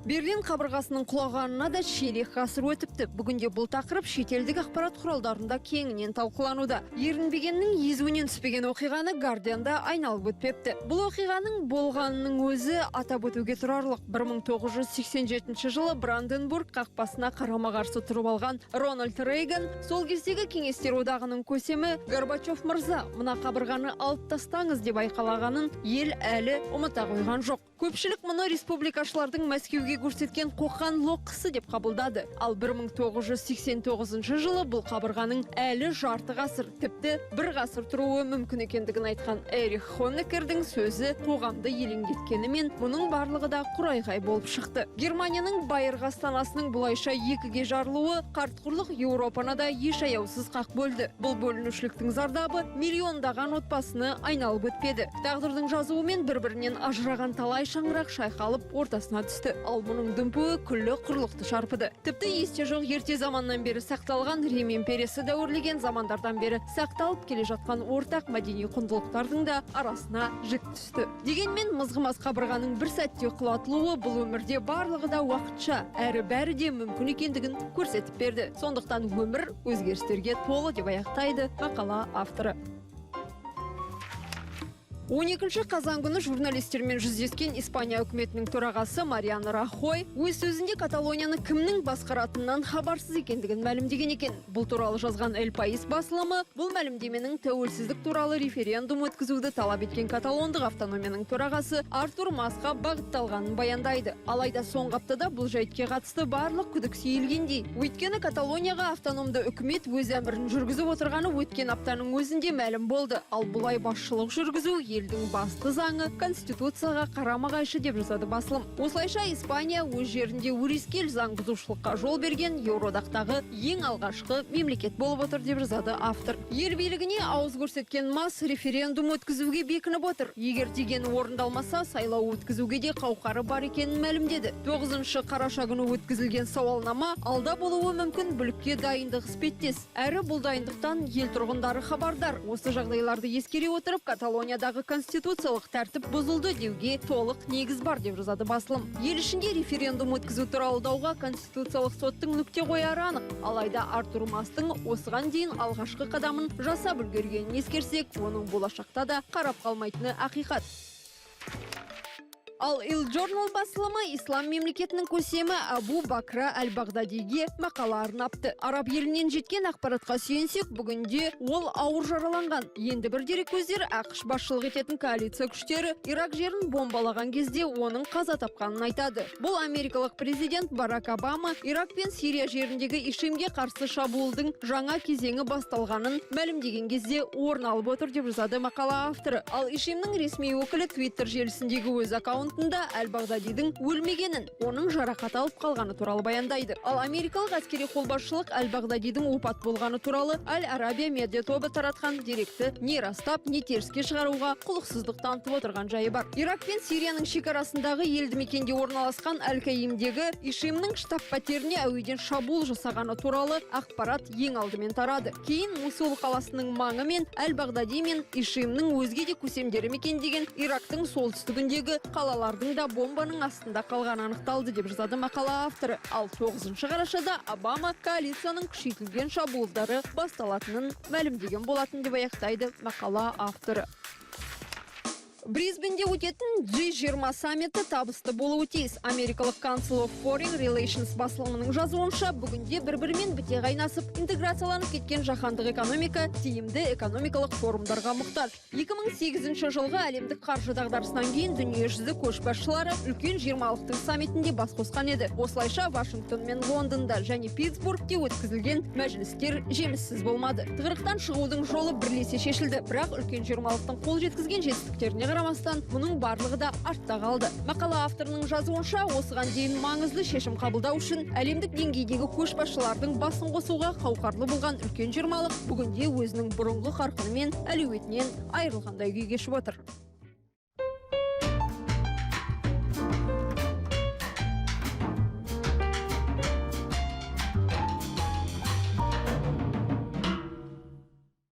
Берлин қабырғасының құлағанына да ширек ғасыр өтіпті. Бүгінде бұл тақырып шетелдік ақпарат құралдарында кеңінен талқылануда. Ерінбегеннің езуінен түспеген оқиғаны Guardian'да айналып өтпепті. Бұл оқиғаның болғанының өзі атап өтуге тұрарлық. 1987 жылы Бранденбург қақпасына қарама-қарсы тұрып алған Рональд Рейган, сол кездегі кеңестер одағының көсемі Горбачев мырза, мына қабырғаны алып тастаңыз деп айқалағанын ел әлі ұмыта қойған жоқ. Көпшілік мұны республикашылардың Мәскеуге көрсеткен қоқан лоққысы деп қабылдады. Ал 1989 жылы бұл қабырғаның әлі жарты ғасыр, тіпті бір ғасыр тұруы мүмкін екендігін айтқан Эрих Хонекердің сөзі қоғамды елеңдеткенімен, мұның барлығы да құрайғай болып шықты. Германияның байырғы астанасының бұлайша екіге жарылуы қартқұрлық Еуропаны да еш аяусыз қақ бөлді. Бұл бөлінушіліктің зардабы миллиондаған отбасыны айналып өтпеді. Тағдырдың жазуымен бір-бірінен ажыраған талай шаңырақ шайқалып ортасына түсті. Ал мұның дүмпуі күллі құрлықты шарпыды. Тіпті есте жоқ ерте заманнан бері сақталған Рим империясы дәуірлеген замандардан бері сақталып келе жатқан ортақ мәдени құндылықтардың да арасына жік түсті. Дегенмен мызғымас қабырғаның бір сәтте құлатылуы бұл өмірде барлығы да уақытша, әрі бәрі де мүмкін екендігін көрсетіп берді. Сондықтан өмір өзгерістерге толы деп аяқтайды мақала авторы. 12 қазан күні журналистермен жүздескен Испания үкіметінің төрағасы Мариано Рахой өз сөзінде Каталонияны кімнің басқаратынынан хабарсыз екендігін мәлімдеген екен. Бұл туралы жазған El País басылымы бұл мәлімдеменің тәуелсіздік туралы референдум өткізуді талап еткен каталондық автономияның төрағасы Артур Масқа бағытталғанын баяндайды. Алайда соңғы аптада бұл жайтке қатысты барлық күдік сейілгендей. Өйткені Каталонияға автономды үкімет өз әмірін жүргізіп отырғаны өткен аптаның өзінде мәлім болды. Ал бұлай басшылық жүргізу елдің басты заңы конституцияға қарама-қайшы деп жазады басылым. Осылайша Испания өз жерінде өрескел заң бұзушылыққа жол берген Еуроодақтағы ең алғашқы мемлекет болып отыр деп жазады автор. Ел билігіне ауыз көрсеткен Мас референдум өткізуге бекініп отыр. Егер дегені орындалмаса, сайлау өткізуге де қауқары бар екенін мәлімдеді. 9 қараша күні өткізілген сауалнама алда болуы мүмкін бүлікке дайындық іспеттес. Әрі бұл дайындықтан ел тұрғындары хабардар. Осы жағдайларды ескере отырып, Каталониядағы конституциялық тәртіп бұзылды деуге толық негіз бар деп жазады басылым. Ел ішінде референдум өткізу туралы дауға конституциялық соттың нүкте қояры анық. Алайда Артур Мастың осыған дейін алғашқы қадамын жасап үлгергенін ескерсек, оның болашақта да қарап қалмайтыны ақиқат. Ал Il Journal басылымы ислам мемлекетінің көсемі Абу Бакра Аль-Бағдадиге мақала арнапты. Араб елінен жеткен ақпаратқа сүйенсек, бүгінде ол ауыр жараланған. Енді бір дерек көздер ақш басшылық ететін коалиция күштері Ирак жерін бомбалаған кезде оның қаза тапқанын айтады. Бұл америкалық президент Барак Обама Ирак пен Сирия жеріндегі ишимге қарсы шабуылдың жаңа кезеңі басталғанын мәлімдеген кезде орын алып отыр деп жазады мақала авторы. Ал ишимнің ресми өкілі Twitter желісіндегі өз аккаунтында Аль-Бағдадидің өлмегенін, оның жарақат алып қалғаны туралы баяндайды. Ал америкалық әскери қолбасшылық Аль-Бағдадидің опат болғаны туралы Аль-Арабия медиа тобы таратқан деректі не растап, не теріске шығаруға құлықсыздық танытып отырған жайы бар. Ирак пен Сирияның шекарасындағы елді мекенде орналасқан Аль-Каимдегі ишимнің штаб-пәтеріне әуеден шабуыл жасағаны туралы ақпарат ең алдымен тарады. Кейін Мусул қаласының маңы мен Аль-Бағдади мен ишимнің өзге де көсемдері мекендеген Ирактың солтүстігіндегі қалалардың да бомбаның астында қалған анықталды деп жазады мақала авторы. Ал 9 қарашада Обама коалицияның күшейтілген шабуылдары басталатынын мәлімдеген болатын деп аяқтайды мақала авторы. Брисбенде өтетін G20 саммиті табысты болуы тиіс. Америкалық Council of Foreign Relations басылымының жазуынша, бүгінде бір-бірімен біте қайнасып, интеграцияланып кеткен жаһандық экономика тиімді экономикалық форумдарға мұқтаж. 2008 жылғы әлемдік қаржы дағдарысынан кейін дүниежүзі көшбасшылары үлкен 20-лықтың саммитінде бас қосқан еді. Осылайша Вашингтон мен Лондонда және Питтсбургте өткізілген мәжілістер жеміссіз болмады. Тығырықтан шығудың жолы бірлесе шешілді, бірақ үлкен 20-лықтың қол жеткізген жетістіктеріне қарамастан, мұның барлығы да артта қалды. Мақала авторының жазуынша, осыған дейін маңызды шешім қабылдау үшін әлемдік деңгейдегі көшбасшылардың басын қосуға қауқарлы болған үлкен 20-лық бүгінде өзінің бұрынғы қарқыны мен әлеуетінен айырылғандай күй кешіп отыр.